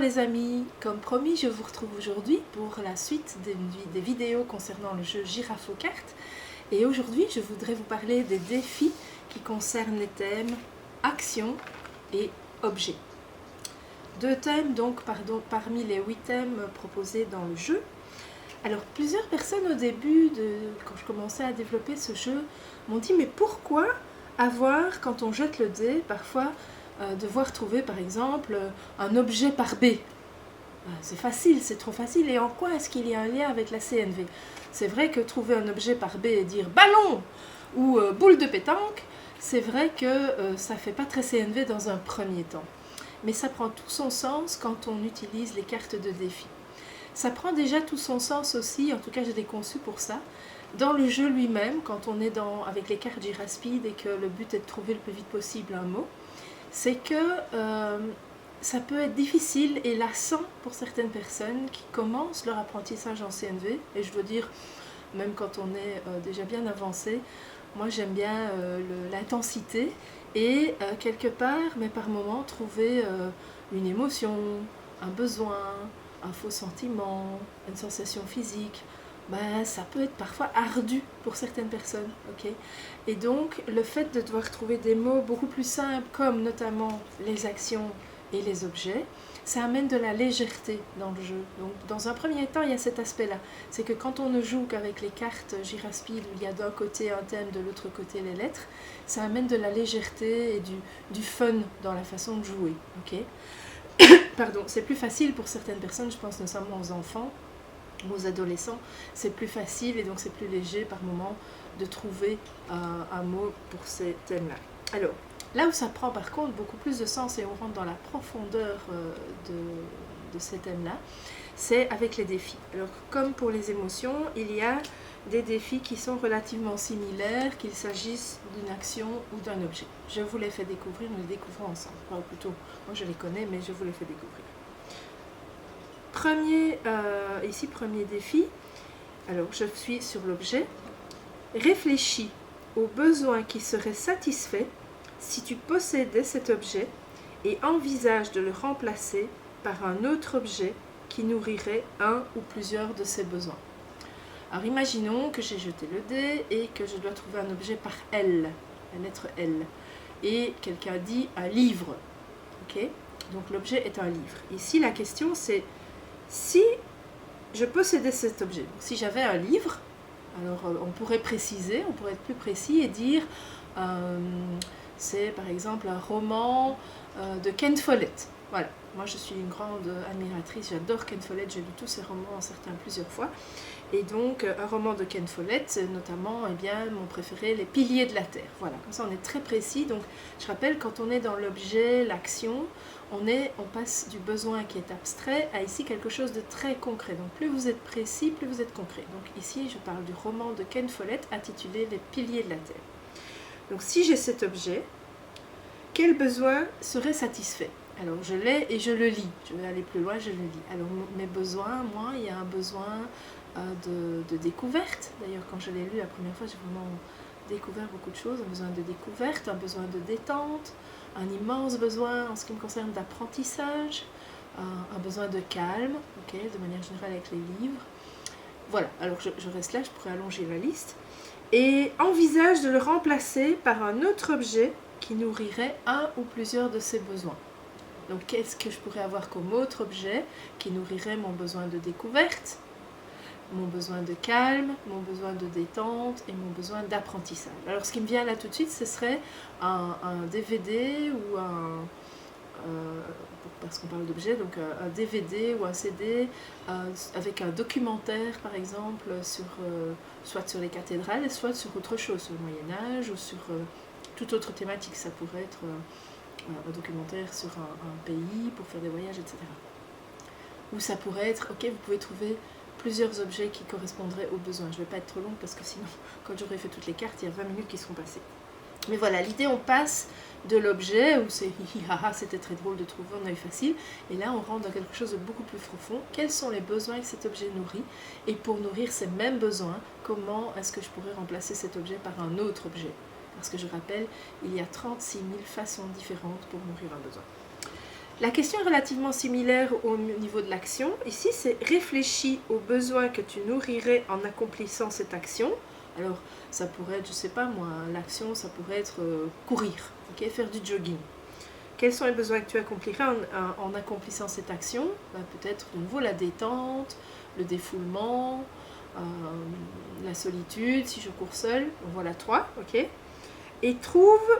les amis, comme promis, je vous retrouve aujourd'hui pour la suite des vidéos concernant le jeu Girafe aux cartes. Et aujourd'hui, je voudrais vous parler des défis qui concernent les thèmes action et objet. 2 thèmes donc parmi les 8 thèmes proposés dans le jeu. Alors plusieurs personnes au début, quand je commençais à développer ce jeu, m'ont dit mais pourquoi avoir, quand on jette le dé, parfois devoir trouver par exemple un objet par B? C'est facile, c'est trop facile. Et en quoi est-ce qu'il y a un lien avec la CNV? C'est vrai que trouver un objet par B et dire ballon ou boule de pétanque, c'est vrai que ça ne fait pas très CNV dans un premier temps. Mais ça prend tout son sens quand on utilise les cartes de défi. Ça prend déjà tout son sens aussi, en tout cas je l'ai conçu pour ça, dans le jeu lui-même, quand on est avec les cartes Giraspeed et que le but est de trouver le plus vite possible un mot, c'est que ça peut être difficile et lassant pour certaines personnes qui commencent leur apprentissage en CNV, et je dois dire, même quand on est déjà bien avancé, moi j'aime bien l'intensité et quelque part, mais par moments, trouver une émotion, un besoin, un faux sentiment, une sensation physique, ça peut être parfois ardu pour certaines personnes. Okay, et donc, le fait de devoir trouver des mots beaucoup plus simples, comme notamment les actions et les objets, ça amène de la légèreté dans le jeu. Donc, dans un premier temps, il y a cet aspect-là. C'est que quand on ne joue qu'avec les cartes Giraspeed, où il y a d'un côté un thème, de l'autre côté les lettres, ça amène de la légèreté et du fun dans la façon de jouer. Okay, pardon, c'est plus facile pour certaines personnes, je pense notamment aux enfants, aux adolescents, c'est plus facile et donc c'est plus léger par moment de trouver un mot pour ces thèmes-là. Alors, là où ça prend par contre beaucoup plus de sens et on rentre dans la profondeur de ces thèmes-là, c'est avec les défis. Alors, comme pour les émotions, il y a des défis qui sont relativement similaires, qu'il s'agisse d'une action ou d'un objet. Je vous les fais découvrir, nous les découvrons ensemble. Enfin, plutôt, moi je les connais, mais je vous les fais découvrir. Premier défi, alors je suis sur l'objet. Réfléchis aux besoins qui seraient satisfaits si tu possédais cet objet et envisage de le remplacer par un autre objet qui nourrirait un ou plusieurs de ces besoins. Alors imaginons que j'ai jeté le dé et que je dois trouver un objet par L, la lettre L, et quelqu'un dit un livre. Okay, donc l'objet est un livre. Ici la question c'est: si je possédais cet objet, donc si j'avais un livre, alors on pourrait préciser, on pourrait être plus précis et dire c'est par exemple un roman de Ken Follett. Voilà, moi je suis une grande admiratrice, j'adore Ken Follett, j'ai lu tous ses romans, certains plusieurs fois. Et donc un roman de Ken Follett, notamment mon préféré, Les Piliers de la Terre. Voilà, comme ça on est très précis. Donc je rappelle, quand on est dans l'objet, l'action, on passe du besoin qui est abstrait à ici quelque chose de très concret. Donc plus vous êtes précis, plus vous êtes concret. Donc ici je parle du roman de Ken Follett intitulé Les Piliers de la Terre. Donc si j'ai cet objet, quel besoin serait satisfait? Alors je l'ai et je le lis. Je vais aller plus loin, je le lis. Alors mes besoins, moi, il y a un besoin de découverte. D'ailleurs, quand je l'ai lu la première fois, j'ai vraiment découvert beaucoup de choses. Un besoin de découverte, un besoin de détente, un immense besoin en ce qui me concerne d'apprentissage, un besoin de calme, okay, de manière générale avec les livres. Voilà, alors je reste là, je pourrais allonger la liste. Et envisage de le remplacer par un autre objet qui nourrirait un ou plusieurs de ces besoins. Donc qu'est-ce que je pourrais avoir comme autre objet qui nourrirait mon besoin de découverte, mon besoin de calme, mon besoin de détente et mon besoin d'apprentissage? Alors ce qui me vient là tout de suite, ce serait un DVD ou parce qu'on parle d'objets, donc un DVD ou un CD avec un documentaire par exemple soit sur les cathédrales, soit sur autre chose, sur le Moyen-Âge ou sur toute autre thématique. Ça pourrait être un documentaire sur un pays pour faire des voyages, etc. Ou ça pourrait être, ok, vous pouvez trouver plusieurs objets qui correspondraient aux besoins. Je ne vais pas être trop longue parce que sinon, quand j'aurai fait toutes les cartes, il y a 20 minutes qui seront passées. Mais voilà, l'idée, on passe de l'objet où c'est hihihaha, c'était très drôle de trouver, on a eu facile, et là on rentre dans quelque chose de beaucoup plus profond. Quels sont les besoins que cet objet nourrit? Et pour nourrir ces mêmes besoins, comment est-ce que je pourrais remplacer cet objet par un autre objet? Parce que je rappelle, il y a 36 000 façons différentes pour nourrir un besoin. La question est relativement similaire au niveau de l'action. Ici, c'est réfléchis aux besoins que tu nourrirais en accomplissant cette action. Alors, ça pourrait être, je ne sais pas moi, l'action, ça pourrait être courir, okay, faire du jogging. Quels sont les besoins que tu accomplirais en accomplissant cette action? Peut-être de nouveau la détente, le défoulement, la solitude, si je cours seule. Voilà 3, ok. Et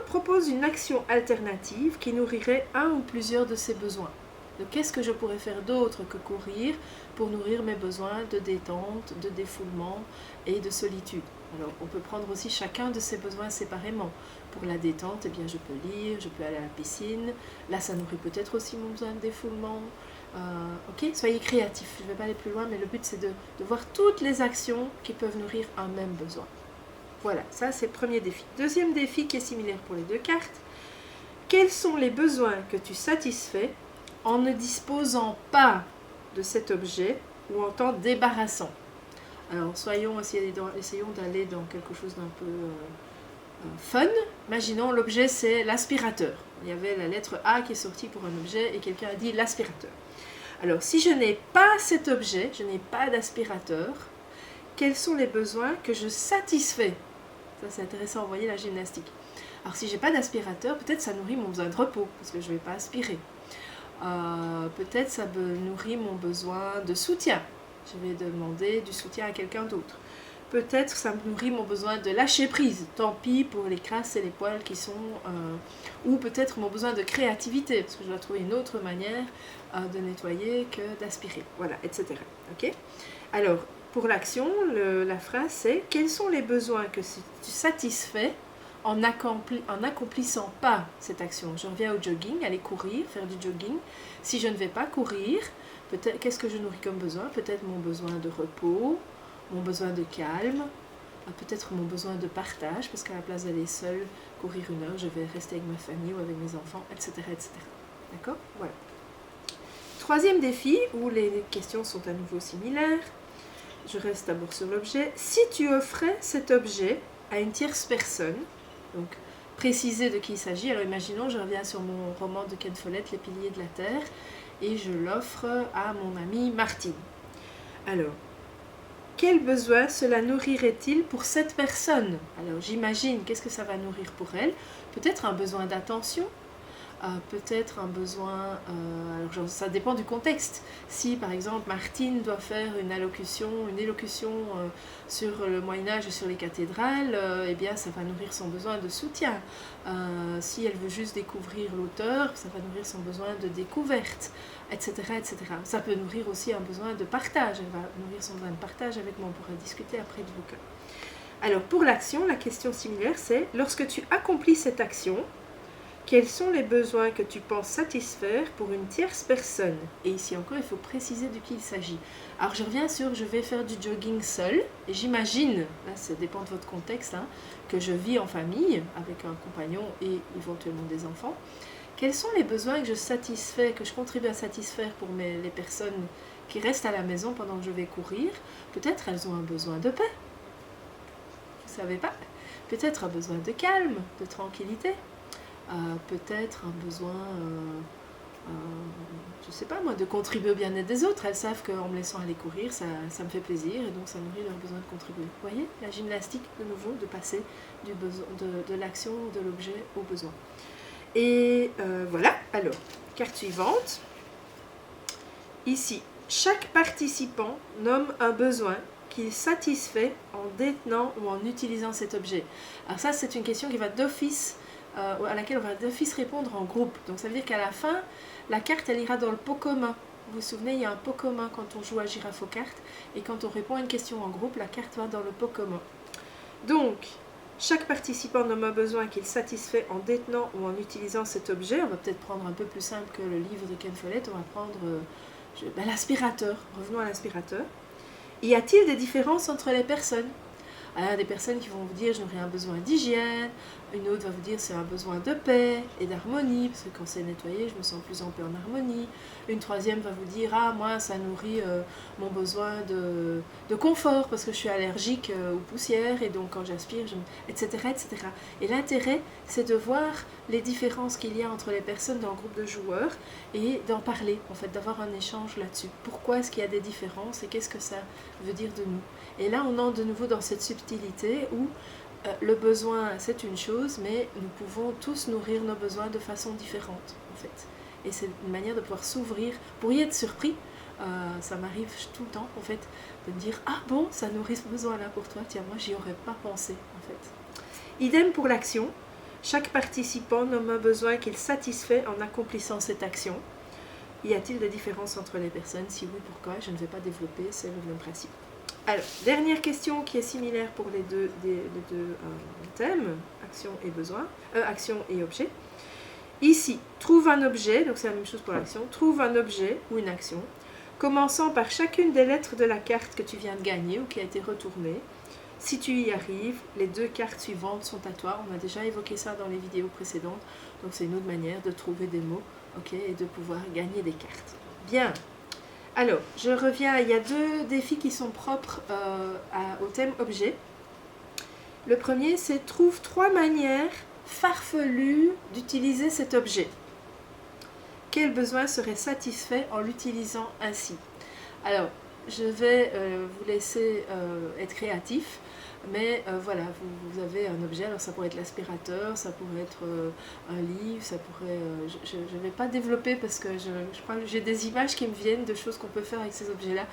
propose une action alternative qui nourrirait un ou plusieurs de ces besoins. Donc, qu'est-ce que je pourrais faire d'autre que courir pour nourrir mes besoins de détente, de défoulement et de solitude? Alors, on peut prendre aussi chacun de ces besoins séparément. Pour la détente, eh bien, je peux lire, je peux aller à la piscine. Là, ça nourrit peut-être aussi mon besoin de défoulement. Ok, soyez créatifs. Je ne vais pas aller plus loin, mais le but, c'est de voir toutes les actions qui peuvent nourrir un même besoin. Voilà, ça c'est le premier défi. Deuxième défi qui est similaire pour les deux cartes. Quels sont les besoins que tu satisfais en ne disposant pas de cet objet ou en t'en débarrassant? Alors, essayons d'aller dans quelque chose d'un peu fun. Imaginons, l'objet c'est l'aspirateur. Il y avait la lettre A qui est sortie pour un objet et quelqu'un a dit l'aspirateur. Alors, si je n'ai pas cet objet, je n'ai pas d'aspirateur, quels sont les besoins que je satisfais? Ça, c'est intéressant, vous voyez la gymnastique. Alors, si je n'ai pas d'aspirateur, peut-être ça nourrit mon besoin de repos, parce que je ne vais pas aspirer. Peut-être ça nourrit mon besoin de soutien. Je vais demander du soutien à quelqu'un d'autre. Peut-être ça me nourrit mon besoin de lâcher prise. Tant pis pour les crasses et les poils qui sont... ou peut-être mon besoin de créativité, parce que je dois trouver une autre manière de nettoyer que d'aspirer. Voilà, etc. Ok? Alors, pour l'action, la phrase c'est « Quels sont les besoins que tu satisfais en n'accomplissant pas cette action ?» Je reviens au jogging, aller courir, faire du jogging. Si je ne vais pas courir, peut-être qu'est-ce que je nourris comme besoin? Peut-être mon besoin de repos, mon besoin de calme, peut-être mon besoin de partage, parce qu'à la place d'aller seule courir 1 heure, je vais rester avec ma famille ou avec mes enfants, etc. etc. D'accord? Voilà. Troisième défi, où les questions sont à nouveau similaires. Je reste d'abord sur l'objet. Si tu offrais cet objet à une tierce personne, donc préciser de qui il s'agit. Alors imaginons, je reviens sur mon roman de Ken Follett, Les piliers de la terre, et je l'offre à mon amie Martine. Alors, quel besoin cela nourrirait-il pour cette personne? Alors j'imagine, qu'est-ce que ça va nourrir pour elle? Peut-être un besoin d'attention, peut-être un besoin, alors ça dépend du contexte. Si par exemple Martine doit faire une élocution sur le Moyen-Âge et sur les cathédrales, eh bien ça va nourrir son besoin de soutien. Si elle veut juste découvrir l'auteur, ça va nourrir son besoin de découverte, etc., etc. Ça peut nourrir aussi un besoin de partage. Elle va nourrir son besoin de partage avec moi. On pourra discuter après du bouquin. Alors pour l'action, la question similaire c'est lorsque tu accomplis cette action, quels sont les besoins que tu penses satisfaire pour une tierce personne? Et ici encore, il faut préciser de qui il s'agit. Alors je reviens sur je vais faire du jogging seul. Et j'imagine, là ça dépend de votre contexte, que je vis en famille avec un compagnon et éventuellement des enfants. Quels sont les besoins que je satisfais, que je contribue à satisfaire pour les personnes qui restent à la maison pendant que je vais courir? Peut-être elles ont un besoin de paix. Vous ne savez pas? Peut-être un besoin de calme, de tranquillité. Peut-être un besoin, je ne sais pas moi, de contribuer au bien-être des autres. Elles savent qu'en me laissant aller courir, ça me fait plaisir et donc ça nourrit leur besoin de contribuer. Vous voyez, la gymnastique de nouveau, de passer de l'action, de l'objet au besoin. Et voilà, alors, carte suivante. Ici, chaque participant nomme un besoin qu'il satisfait en détenant ou en utilisant cet objet. Alors ça, c'est une question qui va d'office... à laquelle on va d'office répondre en groupe. Donc ça veut dire qu'à la fin, la carte elle ira dans le pot commun. Vous vous souvenez, il y a un pot commun quand on joue à Girafe aux cartes, et quand on répond à une question en groupe, la carte va dans le pot commun. Donc, chaque participant nomme un besoin qu'il satisfait en détenant ou en utilisant cet objet. On va peut-être prendre un peu plus simple que le livre de Ken Follett, on va prendre l'aspirateur. Revenons à l'aspirateur. Y a-t-il des différences entre les personnes? Alors, il y a des personnes qui vont vous dire je nourris un besoin d'hygiène, une autre va vous dire c'est un besoin de paix et d'harmonie, parce que quand c'est nettoyé, je me sens plus en paix, en harmonie. Une troisième va vous dire ah moi ça nourrit mon besoin de confort, parce que je suis allergique aux poussières, et donc quand j'aspire, etc., etc. Et l'intérêt, c'est de voir les différences qu'il y a entre les personnes dans le groupe de joueurs, et d'en parler, en fait, d'avoir un échange là-dessus. Pourquoi est-ce qu'il y a des différences, et qu'est-ce que ça veut dire de nous. Et là, on entre de nouveau dans cette subtilité où le besoin, c'est une chose, mais nous pouvons tous nourrir nos besoins de façon différente, en fait. Et c'est une manière de pouvoir s'ouvrir. Vous pourriez être surpris, ça m'arrive tout le temps, en fait, de me dire « Ah bon, ça nourrit ce besoin-là pour toi, tiens, moi, j'y aurais pas pensé, en fait. » Idem pour l'action. Chaque participant nomme un besoin qu'il satisfait en accomplissant cette action. Y a-t-il des différences entre les personnes? Si oui, pourquoi? Je ne vais pas développer, c'est le même principe. Alors, dernière question qui est similaire pour les deux thèmes, action et besoin, action et objet. Ici, trouve un objet, donc c'est la même chose pour l'action, trouve un objet ou une action, commençant par chacune des lettres de la carte que tu viens de gagner ou qui a été retournée. Si tu y arrives, les 2 cartes suivantes sont à toi. On a déjà évoqué ça dans les vidéos précédentes, donc c'est une autre manière de trouver des mots, ok, et de pouvoir gagner des cartes. Bien. Alors, je reviens, il y a 2 défis qui sont propres au thème objet. Le premier, c'est trouve 3 manières farfelues d'utiliser cet objet. Quel besoin serait satisfait en l'utilisant ainsi? Alors, je vais vous laisser être créatif, mais voilà, vous avez un objet, alors ça pourrait être l'aspirateur, ça pourrait être un livre, ça pourrait... je ne vais pas développer parce que je crois que j'ai des images qui me viennent de choses qu'on peut faire avec ces objets-là,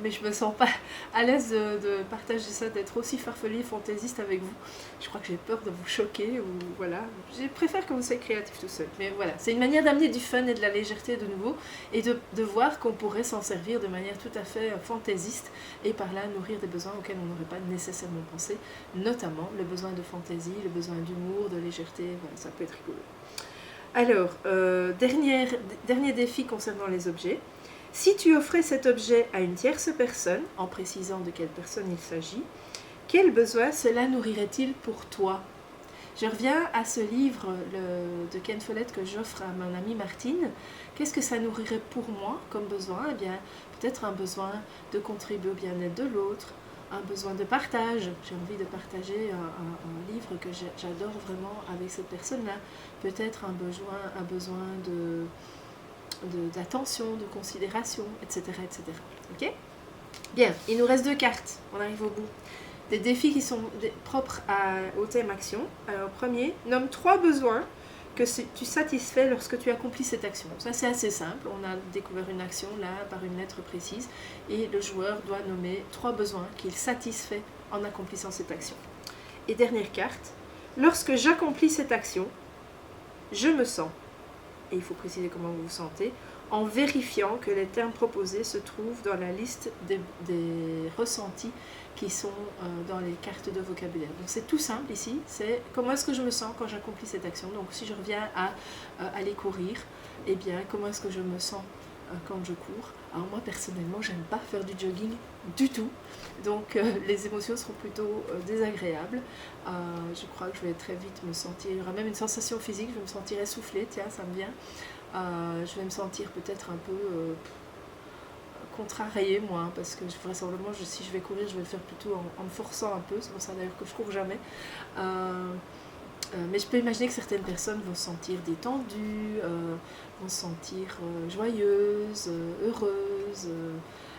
mais je me sens pas à l'aise de partager ça, d'être aussi farfelu et fantaisiste avec vous. Je crois que j'ai peur de vous choquer, ou voilà. Je préfère que vous soyez créatif tout seul. Mais voilà, c'est une manière d'amener du fun et de la légèreté de nouveau, et de voir qu'on pourrait s'en servir de manière tout à fait fantaisiste, et par là nourrir des besoins auxquels on n'aurait pas nécessairement pensé, notamment le besoin de fantaisie, le besoin d'humour, de légèreté, voilà, ça peut être rigolo. Alors, dernier défi concernant les objets. Si tu offrais cet objet à une tierce personne, en précisant de quelle personne il s'agit, quel besoin cela nourrirait-il pour toi? Je reviens à ce livre de Ken Follett que j'offre à mon amie Martine. Qu'est-ce que ça nourrirait pour moi comme besoin? Eh bien, peut-être un besoin de contribuer au bien-être de l'autre, un besoin de partage. J'ai envie de partager un livre que j'adore vraiment avec cette personne-là. Peut-être un besoin d'attention, de considération, etc., etc. Ok? Bien, il nous reste 2 cartes, on arrive au bout. Des défis qui sont propres au thème action. Alors, premier, nomme 3 besoins que tu satisfais lorsque tu accomplis cette action. Ça, c'est assez simple. On a découvert une action là par une lettre précise, et le joueur doit nommer 3 besoins qu'il satisfait en accomplissant cette action. Et dernière carte, lorsque j'accomplis cette action, je me sens, et il faut préciser comment vous vous sentez, en vérifiant que les termes proposés se trouvent dans la liste des ressentis qui sont dans les cartes de vocabulaire. Donc c'est tout simple ici, c'est comment est-ce que je me sens quand j'accomplis cette action. Donc si je reviens à aller courir, eh bien comment est-ce que je me sens quand je cours. Alors moi personnellement, j'aime pas faire du jogging du tout, donc les émotions seront plutôt désagréables. Je crois que je vais très vite me sentir, il y aura même une sensation physique, je vais me sentir essoufflée, tiens, ça me vient. Je vais me sentir peut-être un peu contrariée, moi, parce que vraisemblablement, si je vais courir, je vais le faire plutôt en me forçant un peu. C'est pour ça d'ailleurs que je cours jamais. Mais je peux imaginer que certaines personnes vont se sentir détendues, vont se sentir joyeuses, heureuses,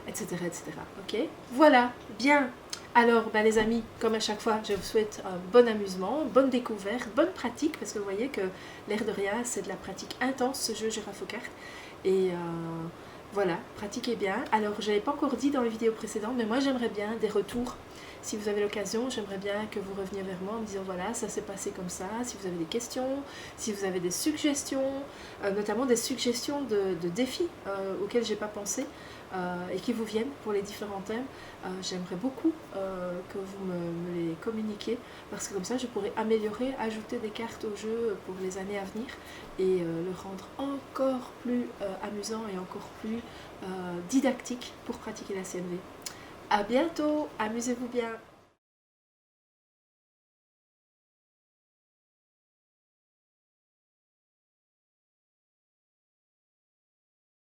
etc., etc. Ok? Voilà, bien. Alors, les amis, comme à chaque fois, je vous souhaite un bon amusement, bonne découverte, bonne pratique, parce que vous voyez que l'air de rien, c'est de la pratique intense, ce jeu Girafe aux cartes. Et voilà, pratiquez bien. Alors, je n'avais pas encore dit dans les vidéos précédentes, mais moi, j'aimerais bien des retours. Si vous avez l'occasion, j'aimerais bien que vous reveniez vers moi en me disant voilà, ça s'est passé comme ça, si vous avez des questions, si vous avez des suggestions, notamment des suggestions de défis auxquels je n'ai pas pensé et qui vous viennent pour les différents thèmes. J'aimerais beaucoup que vous me les communiquiez, parce que comme ça je pourrais améliorer, ajouter des cartes au jeu pour les années à venir et le rendre encore plus amusant et encore plus didactique pour pratiquer la CNV. À bientôt, amusez-vous bien.